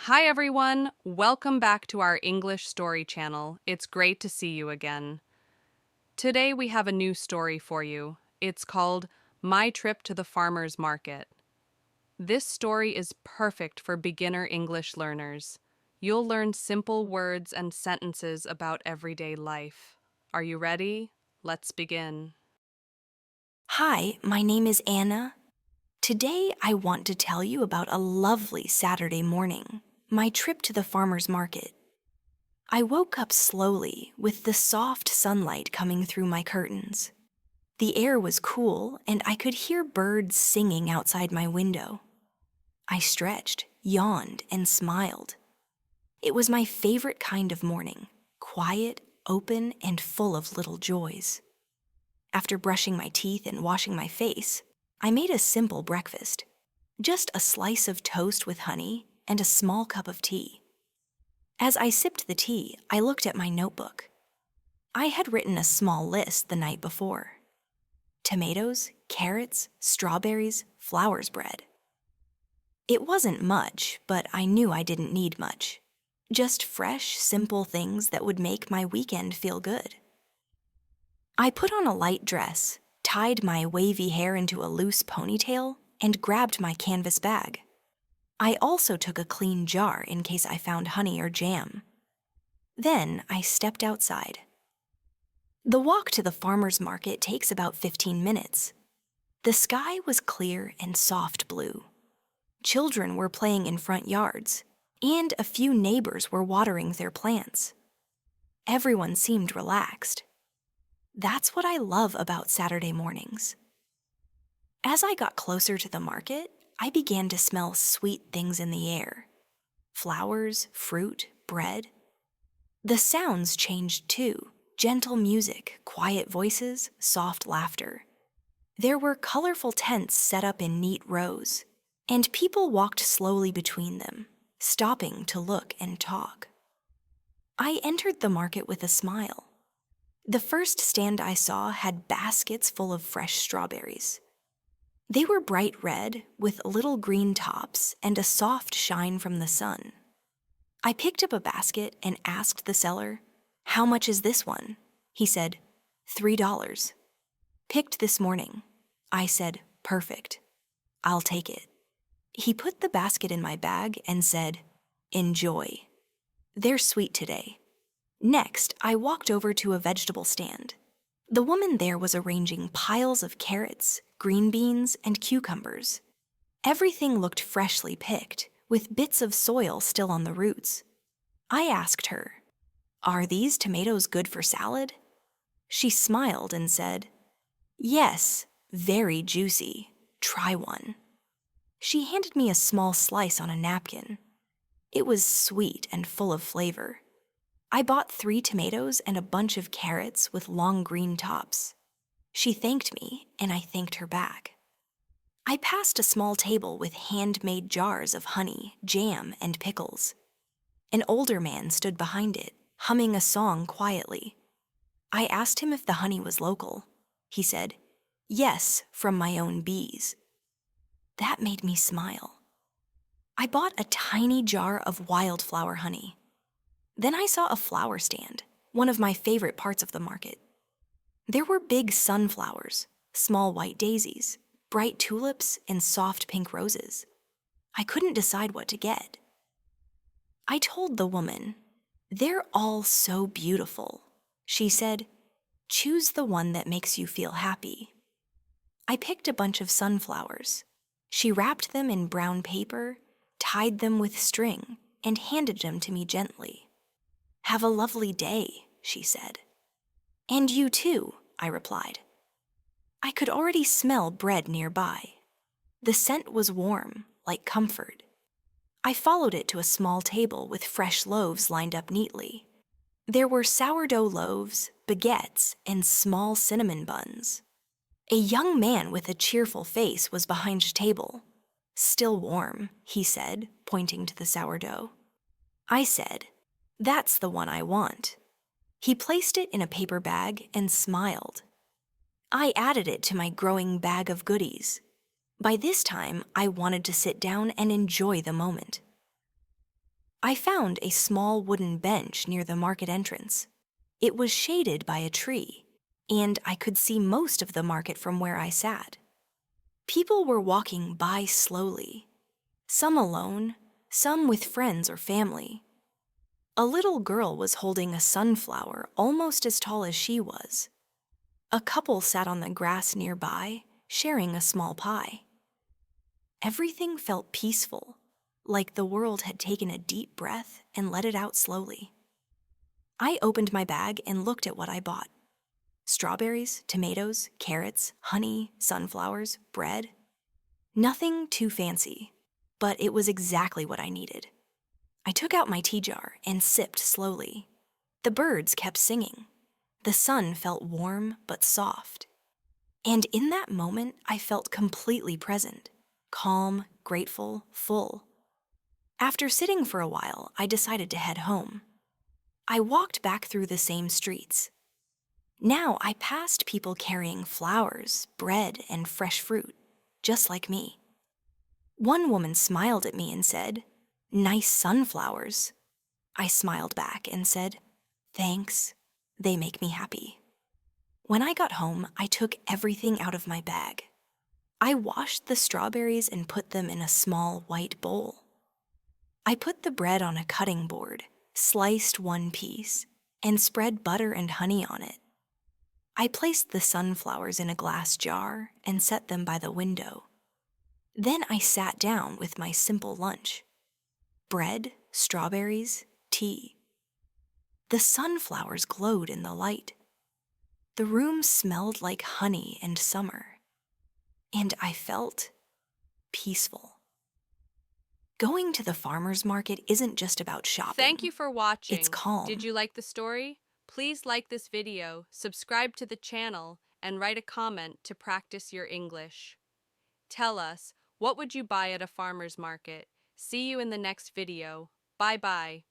Hi everyone, welcome back to our English story channel. It's great to see you again. Today we have a new story for you. It's called My Trip to the Farmer's Market. This story is perfect for beginner English learners. You'll learn simple words and sentences about everyday life. Are you ready? Let's begin. Hi, my name is Anna. Today I want to tell you about a lovely Saturday morning, my trip to the farmer's market. I woke up slowly with the soft sunlight coming through my curtains. The air was cool and I could hear birds singing outside my window. I stretched, yawned, and smiled. It was my favorite kind of morning, quiet, open, and full of little joys. After brushing my teeth and washing my face, I made a simple breakfast. Just a slice of toast with honey and a small cup of tea. As I sipped the tea, I looked at my notebook. I had written a small list the night before. Tomatoes, carrots, strawberries, flowers bread. It wasn't much, but I knew I didn't need much. Just fresh, simple things that would make my weekend feel good. I put on a light dress, tied my wavy hair into a loose ponytail, and grabbed my canvas bag. I also took a clean jar in case I found honey or jam. Then I stepped outside. The walk to the farmer's market takes about 15 minutes. The sky was clear and soft blue. Children were playing in front yards, and a few neighbors were watering their plants. Everyone seemed relaxed. That's what I love about Saturday mornings. As I got closer to the market, I began to smell sweet things in the air. Flowers, fruit, bread. The sounds changed too. Gentle music, quiet voices, soft laughter. There were colorful tents set up in neat rows, and people walked slowly between them, stopping to look and talk. I entered the market with a smile. The first stand I saw had baskets full of fresh strawberries. They were bright red with little green tops and a soft shine from the sun. I picked up a basket and asked the seller, "How much is this one?" He said, $3. "Picked this morning." I said, "Perfect. I'll take it." He put the basket in my bag and said, "Enjoy. They're sweet today." Next, I walked over to a vegetable stand. The woman there was arranging piles of carrots, green beans, and cucumbers. Everything looked freshly picked, with bits of soil still on the roots. I asked her, "Are these tomatoes good for salad?" She smiled and said, "Yes, very juicy. Try one." She handed me a small slice on a napkin. It was sweet and full of flavor. I bought 3 tomatoes and a bunch of carrots with long green tops. She thanked me, and I thanked her back. I passed a small table with handmade jars of honey, jam, and pickles. An older man stood behind it, humming a song quietly. I asked him if the honey was local. He said, "Yes, from my own bees." That made me smile. I bought a tiny jar of wildflower honey. Then I saw a flower stand, one of my favorite parts of the market. There were big sunflowers, small white daisies, bright tulips, and soft pink roses. I couldn't decide what to get. I told the woman, "They're all so beautiful." She said, "Choose the one that makes you feel happy." I picked a bunch of sunflowers. She wrapped them in brown paper, tied them with string, and handed them to me gently. "Have a lovely day," she said. "And you too," I replied. I could already smell bread nearby. The scent was warm, like comfort. I followed it to a small table with fresh loaves lined up neatly. There were sourdough loaves, baguettes, and small cinnamon buns. A young man with a cheerful face was behind the table. "Still warm," he said, pointing to the sourdough. I said, "That's the one I want." He placed it in a paper bag and smiled. I added it to my growing bag of goodies. By this time, I wanted to sit down and enjoy the moment. I found a small wooden bench near the market entrance. It was shaded by a tree, and I could see most of the market from where I sat. People were walking by slowly, some alone, some with friends or family. A little girl was holding a sunflower almost as tall as she was. A couple sat on the grass nearby, sharing a small pie. Everything felt peaceful, like the world had taken a deep breath and let it out slowly. I opened my bag and looked at what I bought. Strawberries, tomatoes, carrots, honey, sunflowers, bread. Nothing too fancy, but it was exactly what I needed. I took out my tea jar and sipped slowly. The birds kept singing. The sun felt warm but soft. And in that moment, I felt completely present, calm, grateful, full. After sitting for a while, I decided to head home. I walked back through the same streets. Now I passed people carrying flowers, bread, and fresh fruit, just like me. One woman smiled at me and said, "Nice sunflowers." I smiled back and said, "Thanks. They make me happy." When I got home, I took everything out of my bag. I washed the strawberries and put them in a small white bowl. I put the bread on a cutting board, sliced one piece, and spread butter and honey on it. I placed the sunflowers in a glass jar and set them by the window. Then I sat down with my simple lunch: bread, strawberries, tea. The sunflowers glowed in the light. The room smelled like honey and summer, and I felt peaceful. Going to the farmer's market isn't just about Thank shopping. you for It's watching. Did calm. you like the story? Please like this video, subscribe to the channel, and write a comment to practice your English. Tell us, what would you buy at a farmer's market? See you in the next video. Bye bye.